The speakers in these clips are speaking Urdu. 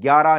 11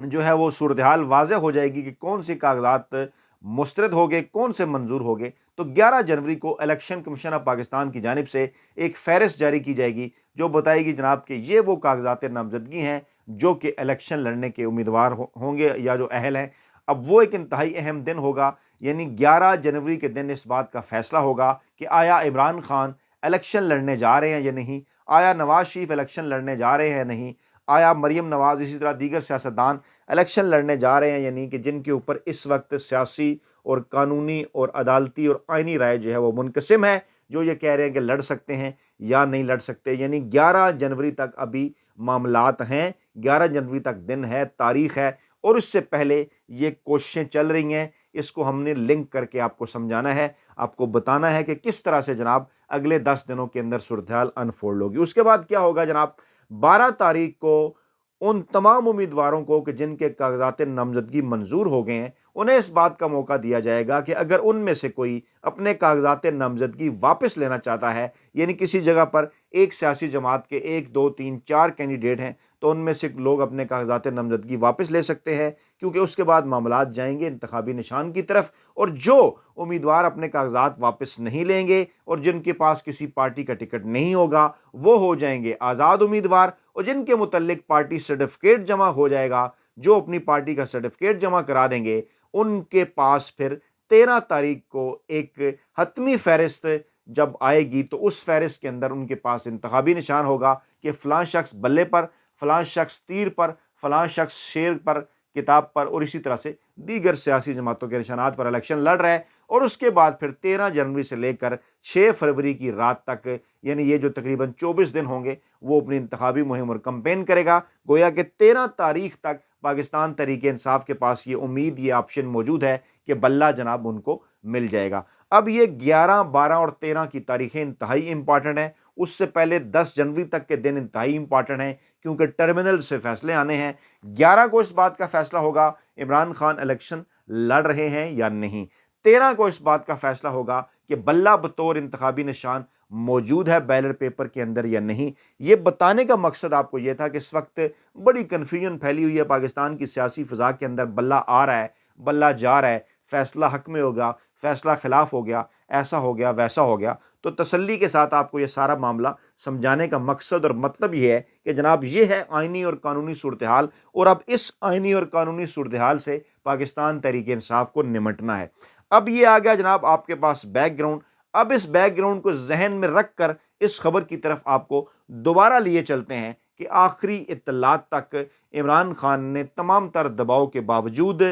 جو ہے وہ صورتحال واضح ہو جائے گی کہ کون سی کاغذات مسترد ہو گئے، کون سے منظور ہو گئے، تو 11 جنوری کو الیکشن کمیشن آف پاکستان کی جانب سے ایک فہرست جاری کی جائے گی جو بتائے گی جناب کہ یہ وہ کاغذات نامزدگی ہیں جو کہ الیکشن لڑنے کے امیدوار ہوں گے یا جو اہل ہیں۔ اب وہ ایک انتہائی اہم دن ہوگا، یعنی 11 جنوری کے دن اس بات کا فیصلہ ہوگا کہ آیا عمران خان الیکشن لڑنے جا رہے ہیں یا نہیں، آیا نواز شریف الیکشن لڑنے جا رہے ہیں یا نہیں، آیا مریم نواز اسی طرح دیگر سیاستدان الیکشن لڑنے جا رہے ہیں، یعنی کہ جن کے اوپر اس وقت سیاسی اور قانونی اور عدالتی اور آئینی رائے جو ہے وہ منقسم ہے، جو یہ کہہ رہے ہیں کہ لڑ سکتے ہیں یا نہیں لڑ سکتے۔ یعنی 11 جنوری تک ابھی معاملات ہیں، 11 جنوری تک دن ہے، تاریخ ہے، اور اس سے پہلے یہ کوششیں چل رہی ہیں۔ اس کو ہم نے لنک کر کے آپ کو سمجھانا ہے، آپ کو بتانا ہے کہ کس طرح سے جناب اگلے 10 دنوں کے اندر صورتحال انفولڈ ہوگی۔ اس کے بعد کیا ہوگا جناب، 12 تاریخ کو ان تمام امیدواروں کو کہ جن کے کاغذات نامزدگی منظور ہو گئے ہیں، انہیں اس بات کا موقع دیا جائے گا کہ اگر ان میں سے کوئی اپنے کاغذات نامزدگی واپس لینا چاہتا ہے، یعنی کسی جگہ پر ایک سیاسی جماعت کے 1 2 3 4 کینڈیڈیٹ ہیں، تو ان میں سے لوگ اپنے کاغذات نامزدگی واپس لے سکتے ہیں، کیونکہ اس کے بعد معاملات جائیں گے انتخابی نشان کی طرف، اور جو امیدوار اپنے کاغذات واپس نہیں لیں گے اور جن کے پاس کسی پارٹی کا ٹکٹ نہیں ہوگا وہ ہو جائیں گے آزاد امیدوار، اور جن کے متعلق پارٹی سرٹیفکیٹ جمع ہو جائے گا، جو اپنی پارٹی کا سرٹیفکیٹ جمع کرا دیں گے، ان کے پاس پھر 13 تاریخ کو ایک حتمی فہرست جب آئے گی تو اس فہرست کے اندر ان کے پاس انتخابی نشان ہوگا کہ فلاں شخص بلے پر، فلاں شخص تیر پر، فلاں شخص شیر پر، کتاب پر، اور اسی طرح سے دیگر سیاسی جماعتوں کے نشانات پر الیکشن لڑ رہا ہے۔ اور اس کے بعد پھر 13 جنوری سے لے کر 6 فروری کی رات تک، یعنی یہ جو تقریباً 24 دن ہوں گے، وہ اپنی انتخابی مہم اور کمپین کرے گا۔ گویا کہ 13 تاریخ تک پاکستان تحریک انصاف کے پاس یہ امید، یہ آپشن موجود ہے کہ بلہ جناب ان کو مل جائے گا۔ اب یہ 11 12 اور 13 کی تاریخیں انتہائی امپارٹنٹ ہیں، اس سے پہلے 10 جنوری تک کے دن انتہائی امپارٹنٹ ہیں، کیونکہ ٹرمینل سے فیصلے آنے ہیں۔ 11 کو اس بات کا فیصلہ ہوگا عمران خان الیکشن لڑ رہے ہیں یا نہیں۔ 13 کو اس بات کا فیصلہ ہوگا کہ بلہ بطور انتخابی نشان موجود ہے بیلٹ پیپر کے اندر یا نہیں۔ یہ بتانے کا مقصد آپ کو یہ تھا کہ اس وقت بڑی کنفیوژن پھیلی ہوئی ہے پاکستان کی سیاسی فضا کے اندر، بلہ آ رہا ہے، بلہ جا رہا ہے، فیصلہ حق میں ہوگا، فیصلہ خلاف ہو گیا، ایسا ہو گیا، ویسا ہو گیا۔ تو تسلی کے ساتھ آپ کو یہ سارا معاملہ سمجھانے کا مقصد اور مطلب یہ ہے کہ جناب یہ ہے آئینی اور قانونی صورتحال، اور اب اس آئینی اور قانونی صورتحال سے پاکستان تحریک انصاف کو نمٹنا ہے۔ اب یہ آ گیا جناب آپ کے پاس بیک گراؤنڈ۔ اب اس بیک گراؤنڈ کو ذہن میں رکھ کر اس خبر کی طرف آپ کو دوبارہ لیے چلتے ہیں کہ آخری اطلاعات تک عمران خان نے تمام تر دباؤ کے باوجود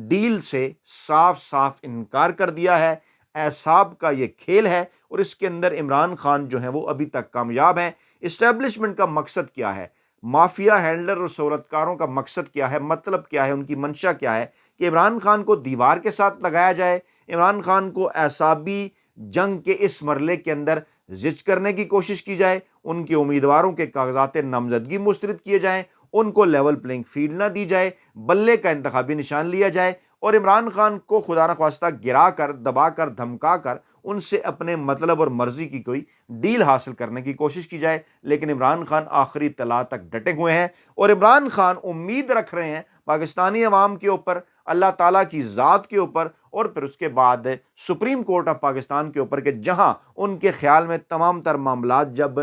ڈیل سے صاف صاف انکار کر دیا ہے۔ اعصاب کا یہ کھیل ہے، اور اس کے اندر عمران خان جو ہیں وہ ابھی تک کامیاب ہیں۔ اسٹیبلشمنٹ کا مقصد کیا ہے، مافیا ہینڈلر اور سہولتکاروں کا مقصد کیا ہے، مطلب کیا ہے، ان کی منشا کیا ہے کہ عمران خان کو دیوار کے ساتھ لگایا جائے، عمران خان کو اعصابی جنگ کے اس مرحلے کے اندر زچ کرنے کی کوشش کی جائے، ان کے امیدواروں کے کاغذات نامزدگی مسترد کیے جائیں، ان کو لیول پلینگ فیلڈ نہ دی جائے، بلے کا انتخابی نشان لیا جائے، اور عمران خان کو خدا نخواستہ گرا کر، دبا کر، دھمکا کر ان سے اپنے مطلب اور مرضی کی کوئی ڈیل حاصل کرنے کی کوشش کی جائے۔ لیکن عمران خان آخری طلاع تک ڈٹے ہوئے ہیں، اور عمران خان امید رکھ رہے ہیں پاکستانی عوام کے اوپر، اللہ تعالیٰ کی ذات کے اوپر، اور پھر اس کے بعد سپریم کورٹ آف پاکستان کے اوپر، کہ جہاں ان کے خیال میں تمام تر معاملات جب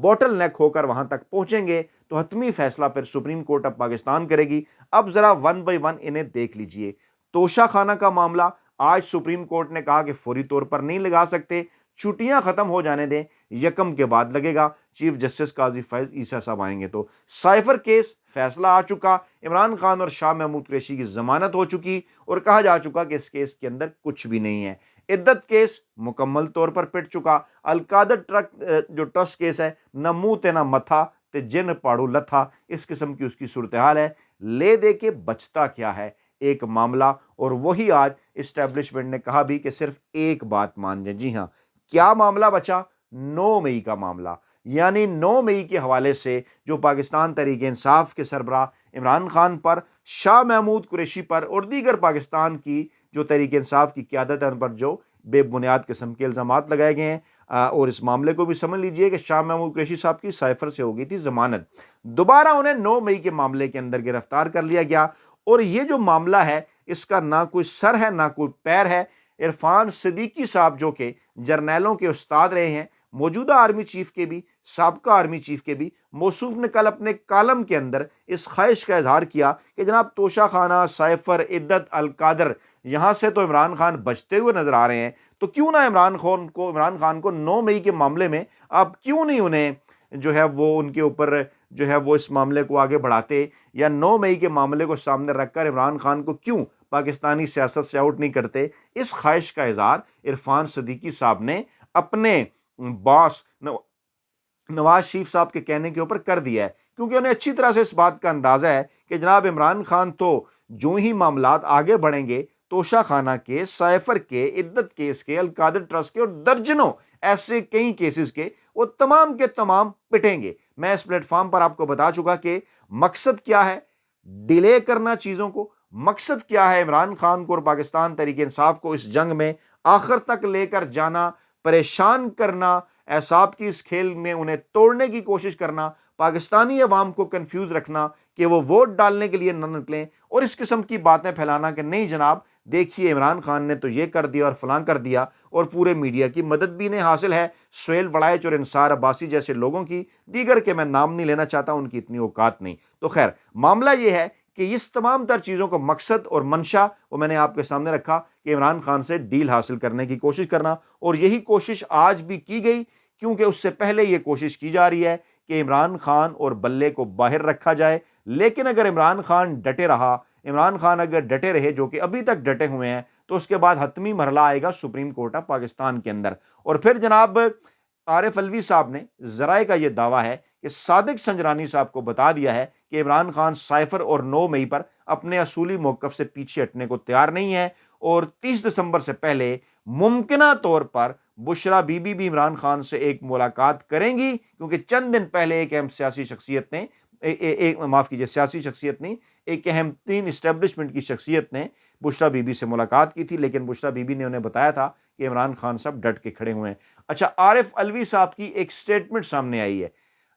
بوٹل نیک ہو کر وہاں تک پہنچیں گے تو حتمی فیصلہ پھر سپریم کورٹ آف پاکستان کرے گی۔ اب ذرا 1 بائی 1 انہیں دیکھ لیجئے۔ توشہ خانہ کا معاملہ آج سپریم کورٹ نے کہا کہ فوری طور پر نہیں لگا سکتے، چھٹیاں ختم ہو جانے دیں، 1 کے بعد لگے گا، چیف جسٹس قاضی فیض عیسیٰ صاحب آئیں گے تو۔ سائفر کیس فیصلہ آ چکا، عمران خان اور شاہ محمود قریشی کی ضمانت ہو چکی، اور کہا جا چکا کہ اس کیس کے اندر کچھ بھی نہیں ہے۔ عدت کیس مکمل طور پر پٹ چکا۔ القادر ٹرسٹ کیس ہے، نہ منہ تے نہ متھا تے جن پاڑو لتھا، اس قسم کی اس کی صورتحال ہے۔ لے دے کے بچتا کیا ہے ایک معاملہ، اور وہی آج اسٹیبلشمنٹ نے کہا بھی کہ صرف ایک بات مان جائیں۔ جی ہاں، کیا معاملہ بچا؟ 9 مئی کا معاملہ، یعنی 9 مئی کے حوالے سے جو پاکستان تحریک انصاف کے سربراہ عمران خان پر، شاہ محمود قریشی پر اور دیگر پاکستان کی جو تحریک انصاف کی قیادت ہے ان پر جو بے بنیاد قسم کے الزامات لگائے گئے ہیں، اور اس معاملے کو بھی سمجھ لیجئے کہ شاہ محمود قریشی صاحب کی سائفر سے ہو گئی تھی ضمانت، دوبارہ انہیں 9 مئی کے معاملے کے اندر گرفتار کر لیا گیا، اور یہ جو معاملہ ہے اس کا نہ کوئی سر ہے نہ کوئی پیر ہے۔ عرفان صدیقی صاحب جو کہ جرنیلوں کے استاد رہے ہیں، موجودہ آرمی چیف کے بھی، سابقہ آرمی چیف کے بھی، موصوف نے کل اپنے کالم کے اندر اس خواہش کا اظہار کیا کہ جناب توشہ خانہ، سائفر، عدت، القادر، یہاں سے تو عمران خان بچتے ہوئے نظر آ رہے ہیں، تو کیوں نہ عمران خان کو 9 مئی کے معاملے میں آپ کیوں نہیں انہیں جو ہے وہ ان کے اوپر جو ہے وہ اس معاملے کو آگے بڑھاتے، یا 9 مئی کے معاملے کو سامنے رکھ کر عمران خان کو کیوں پاکستانی سیاست سے آؤٹ نہیں کرتے۔ اس خواہش کا اظہار عرفان صدیقی صاحب نے اپنے باس نواز شریف صاحب کے کہنے کے اوپر کر دیا ہے، کیونکہ انہیں اچھی طرح سے اس بات کا اندازہ ہے کہ جناب عمران خان تو جو ہی معاملات آگے بڑھیں گے، توشہ خانہ کے، سائفر کے، عدت کیس کے، القادر ٹرسٹ کے اور درجنوں ایسے کئی کیسز کے، وہ تمام کے تمام پٹیں گے۔ میں اس پلیٹ فارم پر آپ کو بتا چکا کہ مقصد کیا ہے ڈیلے کرنا چیزوں کو، مقصد کیا ہے عمران خان کو اور پاکستان تحریک انصاف کو اس جنگ میں آخر تک لے کر جانا، پریشان کرنا، اعصاب کی اس کھیل میں انہیں توڑنے کی کوشش کرنا، پاکستانی عوام کو کنفیوز رکھنا کہ وہ ووٹ ڈالنے کے لیے نہ نکلیں، اور اس قسم کی باتیں پھیلانا کہ نہیں جناب دیکھیے عمران خان نے تو یہ کر دیا اور فلاں کر دیا، اور پورے میڈیا کی مدد بھی انہیں حاصل ہے، سہیل وڑائچ اور انصار عباسی جیسے لوگوں کی، دیگر کے میں نام نہیں لینا چاہتا، ان کی اتنی اوقات نہیں۔ تو خیر معاملہ یہ ہے کہ اس تمام تر چیزوں کو مقصد اور منشا وہ میں نے آپ کے سامنے رکھا کہ عمران خان سے ڈیل حاصل کرنے کی کوشش کرنا، اور یہی کوشش آج بھی کی گئی، کیونکہ اس سے پہلے یہ کوشش کی جا رہی ہے کہ عمران خان اور بلے کو باہر رکھا جائے۔ لیکن اگر عمران خان ڈٹے رہا، عمران خان اگر ڈٹے رہے جو کہ ابھی تک ڈٹے ہوئے ہیں، تو اس کے بعد حتمی مرحلہ آئے گا سپریم کورٹ آف پاکستان کے اندر، اور پھر جناب عارف الوی صاحب نے، ذرائع کا یہ دعویٰ ہے کہ صادق سنجرانی صاحب کو بتا دیا ہے کہ عمران خان سائفر اور 9 مئی پر اپنے اصولی موقف سے پیچھے ہٹنے کو تیار نہیں ہے، اور 30 دسمبر سے پہلے ممکنہ طور پر بشرا بی بی بھی عمران خان سے ایک ملاقات کریں گی، کیونکہ چند دن پہلے ایک اہم سیاسی شخصیت نے سیاسی شخصیت نہیں، ایک اہم ترین اسٹیبلشمنٹ کی شخصیت نے بشرا بی بی سے ملاقات کی تھی، لیکن بشرا بی بی نے انہیں بتایا تھا کہ عمران خان صاحب ڈٹ کے کھڑے ہوئے ہیں۔ اچھا، عارف الوی صاحب کی ایک سٹیٹمنٹ سامنے آئی ہے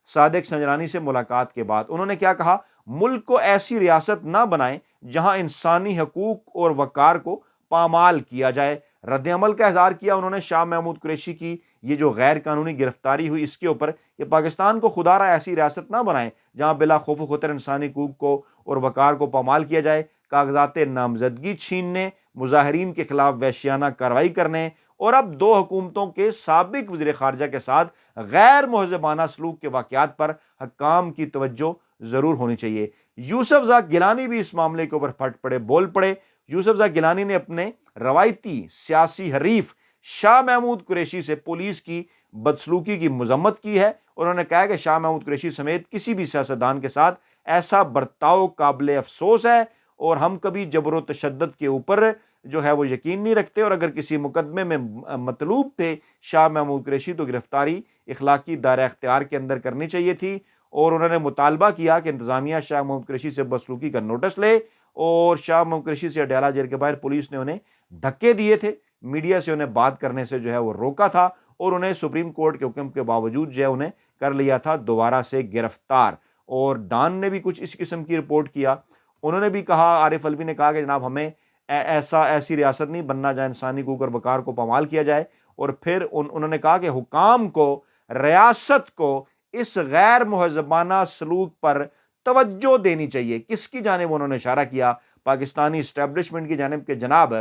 صادق سنجرانی سے ملاقات کے بعد، انہوں نے کیا کہا؟ ملک کو ایسی ریاست نہ بنائیں جہاں انسانی حقوق اور وقار کو پامال کیا جائے۔ رد عمل کا اظہار کیا انہوں نے شاہ محمود قریشی کی یہ جو غیر قانونی گرفتاری ہوئی اس کے اوپر، کہ پاکستان کو خدا را ایسی ریاست نہ بنائیں جہاں بلا خوف و خطر انسانی حقوق کو اور وقار کو پامال کیا جائے، کاغذات نامزدگی چھیننے، مظاہرین کے خلاف وحشیانہ کارروائی کرنے، اور اب 2 حکومتوں کے سابق وزیر خارجہ کے ساتھ غیر مہذبانہ سلوک کے واقعات پر حکام کی توجہ ضرور ہونی چاہیے۔ یوسف زاکر گیلانی بھی اس معاملے کے اوپر پھٹ پڑے، بول پڑے۔ یوسف زاکر گیلانی نے اپنے روایتی سیاسی حریف شاہ محمود قریشی سے پولیس کی بدسلوکی کی مذمت کی ہے، اور انہوں نے کہا کہ شاہ محمود قریشی سمیت کسی بھی سیاستدان کے ساتھ ایسا برتاؤ قابل افسوس ہے، اور ہم کبھی جبر و تشدد کے اوپر جو ہے وہ یقین نہیں رکھتے، اور اگر کسی مقدمے میں مطلوب تھے شاہ محمود قریشی تو گرفتاری اخلاقی دائرہ اختیار کے اندر کرنی چاہیے تھی، اور انہوں نے مطالبہ کیا کہ انتظامیہ شاہ محمود قریشی سے بدسلوکی کا نوٹس لے، اور شاہ محمود قریشی سے اڈیالہ جیل کے باہر پولیس نے انہیں دھکے دیے تھے، میڈیا سے انہیں بات کرنے سے جو ہے وہ روکا تھا، اور انہیں سپریم کورٹ کے حکم کے باوجود جو ہے انہیں کر لیا تھا دوبارہ سے گرفتار۔ اور ڈان نے بھی کچھ اس قسم کی رپورٹ کیا، انہوں نے بھی کہا، عارف الوی نے کہا کہ جناب ہمیں ایسی ریاست نہیں بننا جہاں انسانی حقوق اور وقار کو پامال کیا جائے، اور پھر انہوں نے کہا کہ حکام کو، ریاست کو اس غیر مہذبانہ سلوک پر توجہ دینی چاہیے۔ کس کی جانب انہوں نے اشارہ کیا؟ پاکستانی اسٹیبلشمنٹ کی جانب، کہ جناب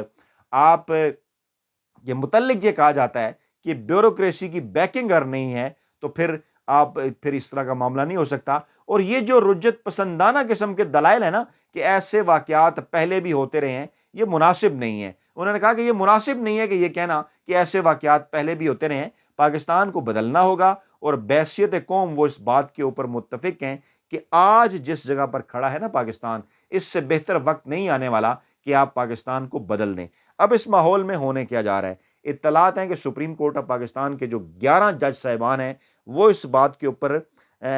آپ کے متعلق یہ کہا جاتا ہے کہ بیوروکریسی کی بیکنگ اگر نہیں ہے تو پھر اس طرح کا معاملہ نہیں ہو سکتا، اور یہ جو رجت پسندانہ قسم کے دلائل ہیں نا کہ ایسے واقعات پہلے بھی ہوتے رہے ہیں، یہ مناسب نہیں ہے۔ انہوں نے کہا کہ یہ مناسب نہیں ہے کہ یہ کہنا کہ ایسے واقعات پہلے بھی ہوتے رہے ہیں، پاکستان کو بدلنا ہوگا، اور بحیثیت قوم وہ اس بات کے اوپر متفق ہیں کہ آج جس جگہ پر کھڑا ہے نا پاکستان، اس سے بہتر وقت نہیں آنے والا کہ آپ پاکستان کو بدل دیں۔ اب اس ماحول میں ہونے کیا جا رہا ہے؟ اطلاعات ہیں کہ سپریم کورٹ آف پاکستان کے جو 11 جج صاحبان ہیں وہ اس بات کے اوپر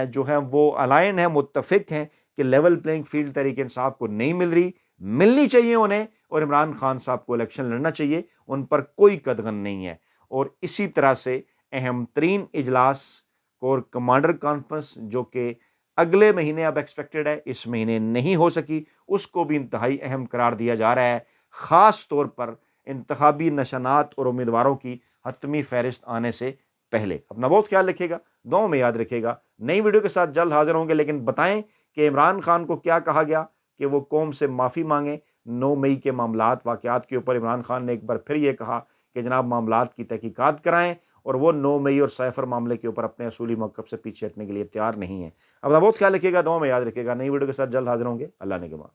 جو ہیں وہ الائن ہیں، متفق ہیں کہ level playing field Tehreek Insaf کو نہیں مل رہی، ملنی چاہیے انہیں، اور عمران خان صاحب کو الیکشن لڑنا چاہیے، ان پر کوئی قدغن نہیں ہے۔ اور اسی طرح سے اہم ترین اجلاس کور کمانڈر کانفرنس جو کہ اگلے مہینے اب ایکسپیکٹڈ ہے، اس مہینے نہیں ہو سکی، اس کو بھی انتہائی اہم قرار دیا جا رہا ہے، خاص طور پر انتخابی نشانات اور امیدواروں کی حتمی فہرست آنے سے پہلے۔ اپنا بہت خیال رکھیے گا، دعاؤں میں یاد رکھیے گا۔ نئی ویڈیو کے ساتھ جلد حاضر ہوں گے، لیکن بتائیں کہ عمران خان کو کیا کہا گیا کہ وہ قوم سے معافی مانگیں۔ 9 مئی کے معاملات واقعات کے اوپر عمران خان نے ایک بار پھر یہ کہا کہ جناب معاملات کی تحقیقات کرائیں، اور وہ 9 مئی اور سیفر معاملے کے اوپر اپنے اصولی موقف سے پیچھے ہٹنے کے لیے تیار نہیں ہے۔ اپنا بہت خیال رکھیے گا، دعاؤں میں یاد رکھیے گا۔ نئی ویڈیو کے ساتھ جلد حاضر ہوں گے، اللہ نگہبان۔